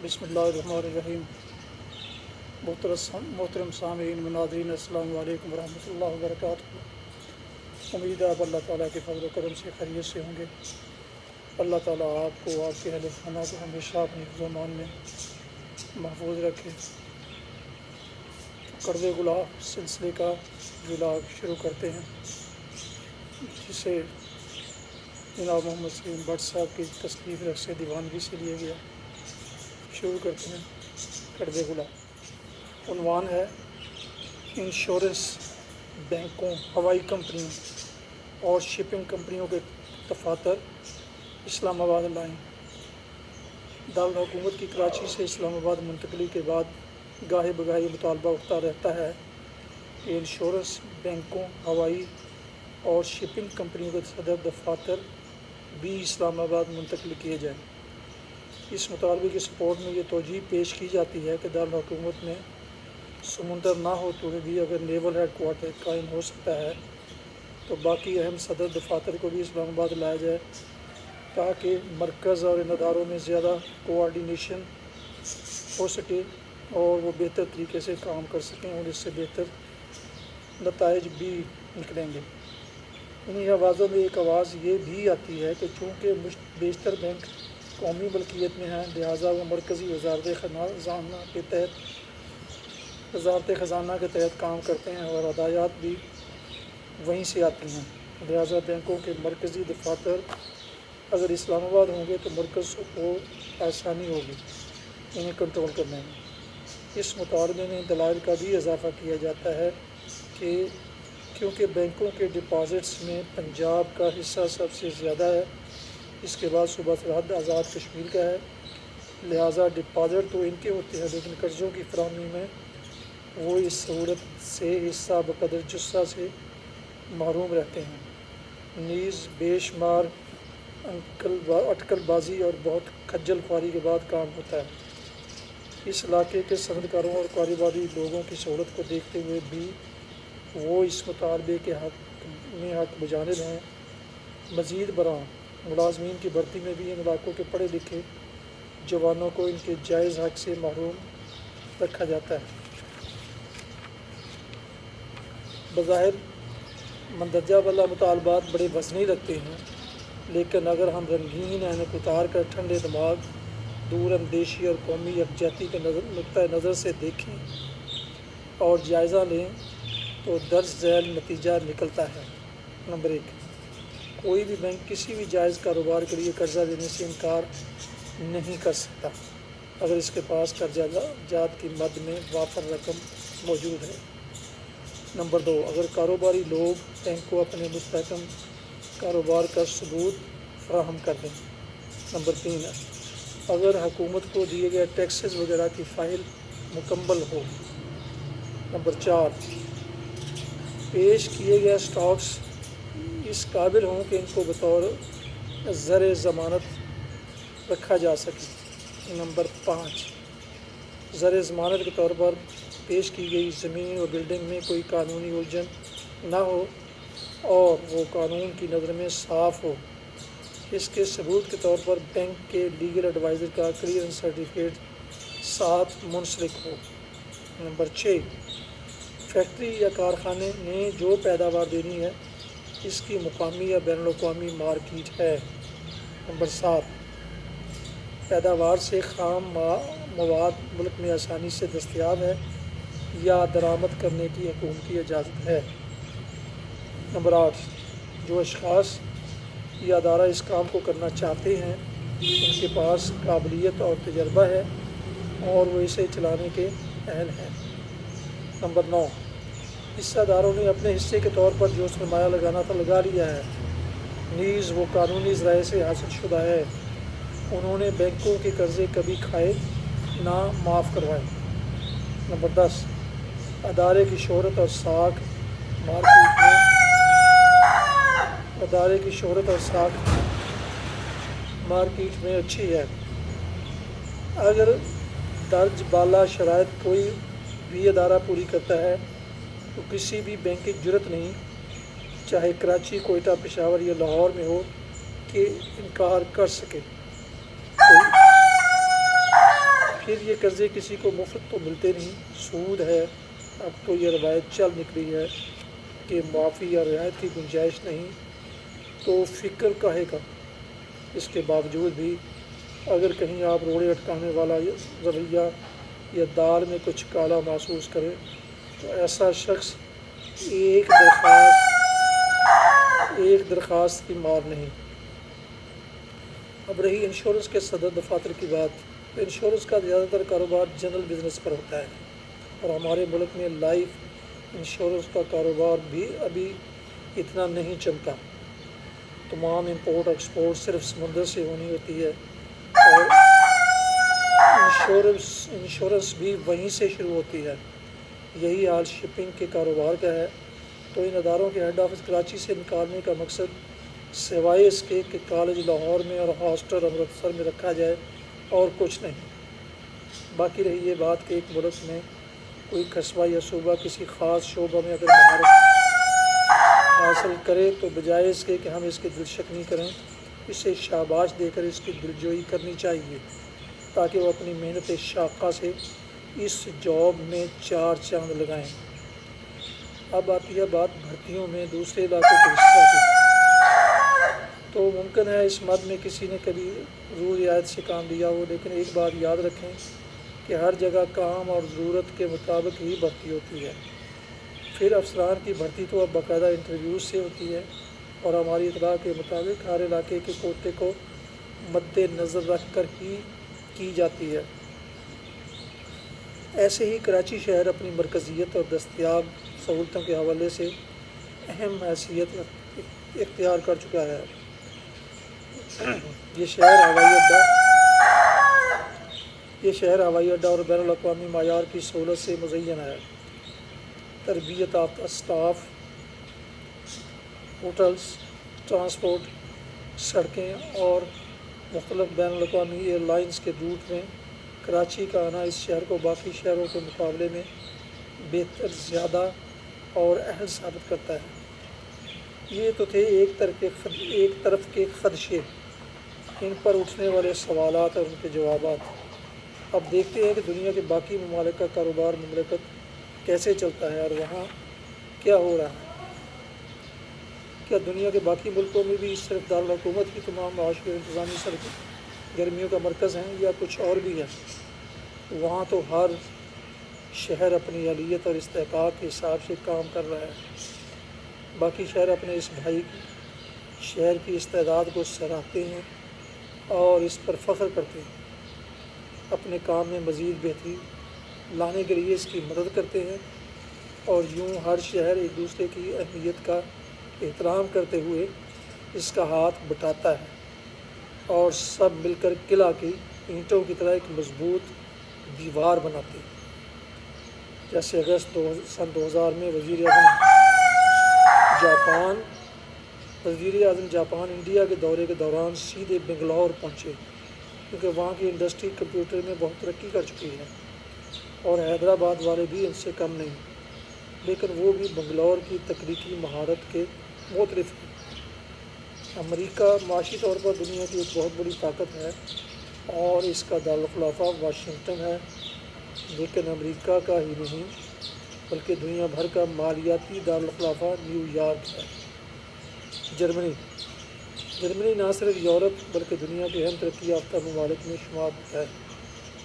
بسم اللہ الرحمن الرحیم۔ محترم سامعین ناظرین، السلام علیکم ورحمۃ اللہ وبرکاتہ۔ امید ہے آپ اللہ تعالیٰ کے فضل و کرم سے خیریت سے ہوں گے۔ اللہ تعالیٰ آپ کو، آپ کے اہل خانہ کو ہمیشہ اپنی حفظ و امان میں محفوظ رکھے۔ قرض غلاف سلسلے کا ولاگ شروع کرتے ہیں، جسے جناب محمد سلیم بٹ صاحب کی تصنیف رقص دیوانگی سے لیا گیا۔ شروع کرتے ہیں قرض غلاف۔ عنوان ہے انشورنس بینکوں، ہوائی کمپنیوں اور شپنگ کمپنیوں کے دفاتر اسلام آباد لائیں۔ دارالحکومت کی کراچی سے اسلام آباد منتقلی کے بعد گاہے بگاہے مطالبہ اٹھتا رہتا ہے کہ انشورنس بینکوں، ہوائی اور شپنگ کمپنیوں کے صدر دفاتر بھی اسلام آباد منتقل کیے جائیں۔ اس مطالبے کی سپورٹ میں یہ توجیہ پیش کی جاتی ہے کہ دارالحکومت میں سمندر نہ ہوتے ہوئے بھی اگر نیول ہیڈ کوارٹر قائم ہو سکتا ہے تو باقی اہم صدر دفاتر کو بھی اسلام آباد لایا جائے، تاکہ مرکز اور ان اداروں میں زیادہ کوآرڈینیشن ہو سکے اور وہ بہتر طریقے سے کام کر سکیں اور اس سے بہتر نتائج بھی نکلیں گے۔ انہی آوازوں میں ایک آواز یہ بھی آتی ہے کہ چونکہ بیشتر بینک قومی ملکیت میں ہیں، لہٰذا وہ مرکزی وزارت خزانہ کے تحت کام کرتے ہیں اور ہدایات بھی وہیں سے آتی ہیں۔ لہٰذا بینکوں کے مرکزی دفاتر اگر اسلام آباد ہوں گے تو مرکز کو آسانی ہوگی انہیں کنٹرول کرنے میں۔ اس مطالبے میں دلائل کا بھی اضافہ کیا جاتا ہے کہ کیونکہ بینکوں کے ڈپازٹس میں پنجاب کا حصہ سب سے زیادہ ہے، اس کے بعد صوبہ سرحد آزاد کشمیر کا ہے، لہٰذا ڈپازٹ تو ان کے ہوتے ہیں لیکن قرضوں کی فراہمی میں وہ اس سہولت سے حصہ بقدر جثہ سے محروم رہتے ہیں۔ نیز بے شمار اٹکل بازی اور بہت کھجل خواری کے بعد کام ہوتا ہے۔ اس علاقے کے صنعتکاروں اور کاروباری لوگوں کی سہولت کو دیکھتے ہوئے بھی وہ اس مطالبے کے حق بجانب ہیں۔ مزید برآں ملازمین کی بھرتی میں بھی ان علاقوں کے پڑھے لکھے جوانوں کو ان کے جائز حق سے محروم رکھا جاتا ہے۔ بظاہر مندرجہ بالا مطالبات بڑے وزنی لگتے ہیں، لیکن اگر ہم رنگین عینک اتار کر ٹھنڈے دماغ، دور اندیشی اور قومی یکجہتی کے نقطۂ نظر سے دیکھیں اور جائزہ لیں تو درج ذیل نتیجہ نکلتا ہے۔ نمبر 1، کوئی بھی بینک کسی بھی جائز کاروبار کے لیے قرضہ دینے سے انکار نہیں کر سکتا اگر اس کے پاس قرضہ جات کی مد میں وافر رقم موجود ہے۔ نمبر 2، اگر کاروباری لوگ بینک کو اپنے مستحکم کاروبار کا ثبوت فراہم کر دیں۔ نمبر 3، اگر حکومت کو دیے گئے ٹیکسز وغیرہ کی فائل مکمل ہو۔ نمبر 4، پیش کیے گئے سٹاکس اس قابل ہوں کہ ان کو بطور زر ضمانت رکھا جا سکے۔ نمبر 5، زر ضمانت کے طور پر پیش کی گئی زمین اور بلڈنگ میں کوئی قانونی الجھن نہ ہو اور وہ قانون کی نظر میں صاف ہو۔ اس کے ثبوت کے طور پر بینک کے لیگل ایڈوائزر کا کلیئرنس سرٹیفکیٹ ساتھ منسلک ہو۔ نمبر 6، فیکٹری یا کارخانے نے جو پیداوار دینی ہے اس کی مقامی یا بین الاقوامی مارکیٹ ہے۔ نمبر 7، پیداوار سے خام مواد ملک میں آسانی سے دستیاب ہے یا درآمد کرنے کی حکومتی اجازت ہے۔ نمبر 8، جو اشخاص یا ادارہ اس کام کو کرنا چاہتے ہیں ان کے پاس قابلیت اور تجربہ ہے اور وہ اسے چلانے کے اہل ہیں۔ نمبر 9، حصہ داروں نے اپنے حصے کے طور پر جو سرمایہ لگانا تھا لگا لیا ہے، نیز وہ قانونی ذرائع سے حاصل شدہ ہے۔ انہوں نے بینکوں کے قرضے کبھی کھائے نہ معاف کروائے۔ نمبر 10، ادارے کی شہرت اور ساکھ مارکیٹ میں اچھی ہے۔ اگر درج بالا شرائط کوئی بھی ادارہ پوری کرتا ہے تو کسی بھی بینک کی جرات نہیں، چاہے کراچی، کوئٹہ، پشاور یا لاہور میں ہو، کہ انکار کر سکے۔ پھر یہ قرضے کسی کو مفت تو ملتے نہیں، سود ہے۔ اب تو یہ روایت چل نکلی ہے کہ معافی یا رعایت کی گنجائش نہیں تو فکر کاہے کا۔ اس کے باوجود بھی اگر کہیں آپ روڑے اٹکانے والا رویہ یا دال میں کچھ کالا محسوس کریں تو ایسا شخص ایک درخواست کی مار نہیں۔ اب رہی انشورنس کے صدر دفاتر کی بات، انشورنس کا زیادہ تر کاروبار جنرل بزنس پر ہوتا ہے، اور ہمارے ملک میں لائف انشورنس کا کاروبار بھی ابھی اتنا نہیں چمکا۔ تمام امپورٹ ایکسپورٹ صرف سمندر سے ہونی ہوتی ہے، اور انشورنس بھی وہیں سے شروع ہوتی ہے۔ یہی حال شپنگ کے کاروبار کا ہے۔ تو ان اداروں کے ہیڈ آفس کراچی سے نکالنے کا مقصد سوائے اس کے کہ کالج لاہور میں اور ہاسٹل امرتسر میں رکھا جائے اور کچھ نہیں۔ باقی رہی یہ بات کہ ایک ملک میں کوئی قصبہ یا صوبہ کسی خاص شعبہ میں اگر مہارت حاصل کرے تو بجائے اس کے کہ ہم اس کی دل شکنی کریں، اسے شاباش دے کر اس کی دلجوئی کرنی چاہیے تاکہ وہ اپنی محنت شاقہ سے اس جاب میں 4 چاند لگائیں۔ اب آتی ہے بات بھرتیوں میں دوسرے علاقوں کے حصہ کی۔ تو ممکن ہے اس مد میں کسی نے کبھی روح رعایت سے کام لیا ہو، لیکن ایک بات یاد رکھیں کہ ہر جگہ کام اور ضرورت کے مطابق ہی بھرتی ہوتی ہے۔ پھر افسران کی بھرتی تو اب باقاعدہ انٹرویوز سے ہوتی ہے، اور ہماری اطلاع کے مطابق ہر علاقے کے کوٹے کو مد نظر رکھ کر ہی کی جاتی ہے۔ ایسے ہی کراچی شہر اپنی مرکزیت اور دستیاب سہولتوں کے حوالے سے اہم حیثیت اختیار کر چکا ہے۔ یہ شہر ہوائی اڈہ اور بین الاقوامی معیار کی سہولت سے مزین ہے۔ تربیت یافتہ اسٹاف، ہوٹلز، ٹرانسپورٹ، سڑکیں اور مختلف بین الاقوامی ایئر لائنز کے روٹ میں کراچی کا آنا اس شہر کو باقی شہروں کے مقابلے میں بہتر، زیادہ اور اہل ثابت کرتا ہے۔ یہ تو تھے ایک طرف کے خدشے، ان پر اٹھنے والے سوالات اور ان کے جوابات۔ اب دیکھتے ہیں کہ دنیا کے باقی ممالک کا کاروبار مملکت کیسے چلتا ہے اور وہاں کیا ہو رہا ہے۔ کیا دنیا کے باقی ملکوں میں بھی صرف دارالحکومت کی تمام معاشی اور انتظامی سرگرمیوں کا مرکز ہیں یا کچھ اور بھی ہے؟ وہاں تو ہر شہر اپنی اہلیت اور استحقاق کے حساب سے کام کر رہا ہے۔ باقی شہر اپنے اس بھائی شہر کی استعداد کو سراہتے ہیں اور اس پر فخر کرتے ہیں، اپنے کام میں مزید بہتری لانے کے لیے اس کی مدد کرتے ہیں، اور یوں ہر شہر ایک دوسرے کی اہمیت کا احترام کرتے ہوئے اس کا ہاتھ بٹاتا ہے اور سب مل کر قلعہ کی اینٹوں کی طرح ایک مضبوط دیوار بناتے ہیں۔ جیسے اگست سن 2000 میں وزیر اعظم جاپان انڈیا کے دورے کے دوران سیدھے بنگلور پہنچے، کیونکہ وہاں کی انڈسٹری کمپیوٹر میں بہت ترقی کر چکی ہے، اور حیدرآباد والے بھی ان سے کم نہیں، لیکن وہ بھی بنگلور کی تکنیکی مہارت کے معترف ہیں۔ امریکہ معاشی طور پر دنیا کی ایک بہت بڑی طاقت ہے اور اس کا دارالخلافہ واشنگٹن ہے، لیکن امریکہ کا ہی نہیں بلکہ دنیا بھر کا مالیاتی دارالخلافہ نیو یارک ہے۔ جرمنی نہ صرف یورپ بلکہ دنیا کے اہم ترقی یافتہ ممالک میں شمار ہوتا ہے۔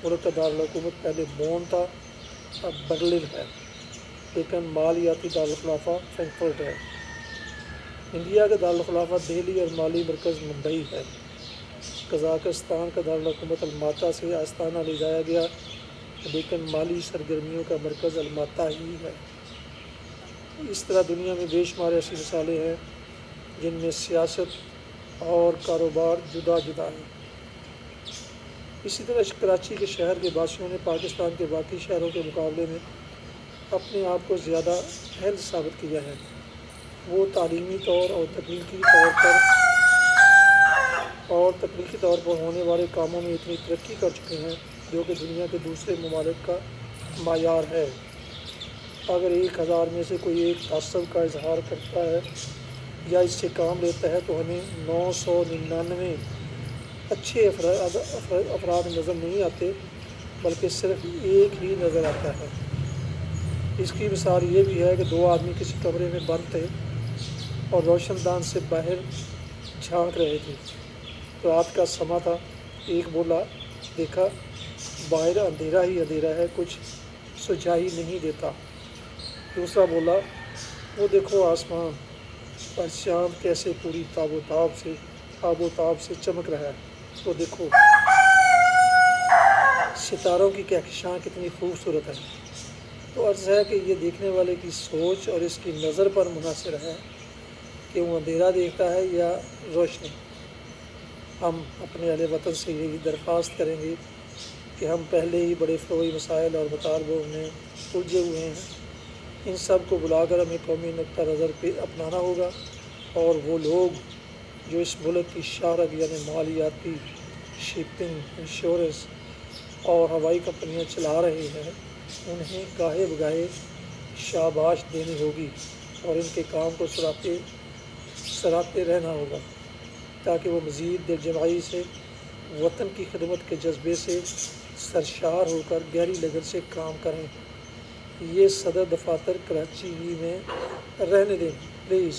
ملک کا دارالحکومت پہلے بون تھا، اب برلن ہے، لیکن مالیاتی دارالخلافہ فرینکفرٹ ہے۔ انڈیا کا دارالخلافہ دہلی اور مالی مرکز ممبئی ہے۔ قزاقستان کا دارالحکومت الماتا سے آستانہ لے جایا گیا، لیکن مالی سرگرمیوں کا مرکز الماتا ہی ہے۔ اس طرح دنیا میں بے شمار ایسی مثالیں ہیں جن میں سیاست اور کاروبار جدا جدا ہیں۔ اسی طرح کراچی کے شہر کے باشندوں نے پاکستان کے باقی شہروں کے مقابلے میں اپنے آپ کو زیادہ اہل ثابت کیا ہے۔ وہ تعلیمی طور اور تکنیکی طور پر ہونے والے کاموں میں اتنی ترقی کر چکے ہیں جو کہ دنیا کے دوسرے ممالک کا معیار ہے۔ اگر 1000 میں سے کوئی ایک تعصب کا اظہار کرتا ہے یا اس سے کام لیتا ہے تو ہمیں 999 اچھے افراد نظر نہیں آتے بلکہ صرف ایک ہی نظر آتا ہے۔ اس کی مثال یہ بھی ہے کہ دو آدمی کسی کمرے میں بند تھے اور روشن دان سے باہر جھانک رہے تھے۔ رات کا سماں تھا۔ ایک بولا، دیکھا باہر اندھیرا ہی اندھیرا ہے، کچھ سجھائی نہیں دیتا۔ دوسرا بولا، وہ دیکھو آسمان پر چاند کیسے پوری آب و تاب سے چمک رہا ہے، وہ دیکھو ستاروں کی کہکشاں کتنی خوبصورت ہے۔ تو عرض ہے کہ یہ دیکھنے والے کی سوچ اور اس کی نظر پر منحصر ہے کہ وہ اندھیرا دیکھتا ہے یا روشنی۔ ہم اپنے اہل وطن سے یہی درخواست کریں گے کہ ہم پہلے ہی بڑے فروئی مسائل اور مطالبوں میں الجھے ہوئے ہیں، ان سب کو بلا کر ہمیں قومی نقطہ نظر پہ اپنانا ہوگا، اور وہ لوگ جو اس ملک کی شہرت یعنی مالیاتی، شپنگ، انشورنس اور ہوائی کمپنیاں چلا رہے ہیں، انہیں گاہے بگاہے شاباش دینی ہوگی اور ان کے کام کو سراہتے رہنا ہوگا، تاکہ وہ مزید دل جمعی سے، وطن کی خدمت کے جذبے سے سرشار ہو کر گہری لگن سے کام کریں۔ یہ صدر دفاتر کراچی ہی میں رہنے دیں پلیز۔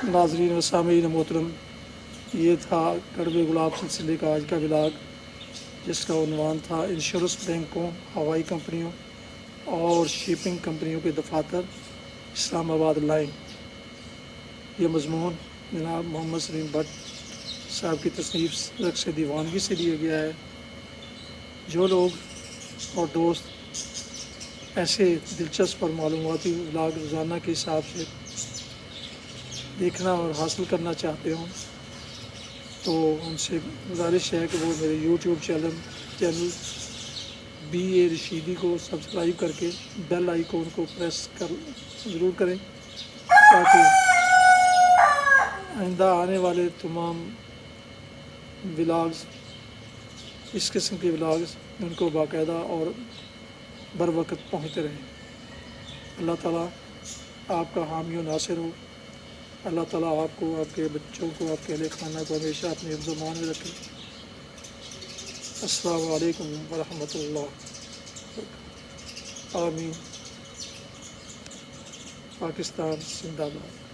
ناظرین و سامعین محترم، یہ تھا کڑوے گلاب سلسلے کا آج کا ولاگ، جس کا عنوان تھا انشورنس بینکوں، ہوائی کمپنیوں اور شپنگ کمپنیوں کے دفاتر اسلام آباد لائن۔ یہ مضمون جناب محمد سلیم بٹ صاحب کی تصنیف رقص دیوانگی سے لیا گیا ہے۔ جو لوگ اور دوست ایسے دلچسپ اور معلوماتی ولاگ روزانہ کے حساب سے دیکھنا اور حاصل کرنا چاہتے ہوں تو ان سے گزارش ہے کہ وہ میرے یوٹیوب چینل بی اے رشیدی کو سبسکرائب کر کے بیل آئیکن کو پریس ضرور کریں، تاکہ آئندہ آنے والے تمام ولاگز، اس قسم کے ولاگز ان کو باقاعدہ اور بر وقت پہنچتے رہیں۔ اللہ تعالیٰ آپ کا حامی و ناصر ہو۔ اللہ تعالیٰ آپ کو، آپ کے بچوں کو، آپ کے اہل خانہ کو ہمیشہ اپنے حفظ و امان میں رکھے۔ السلام علیکم ورحمۃ اللہ۔ آمین۔ پاکستان زندہ باد۔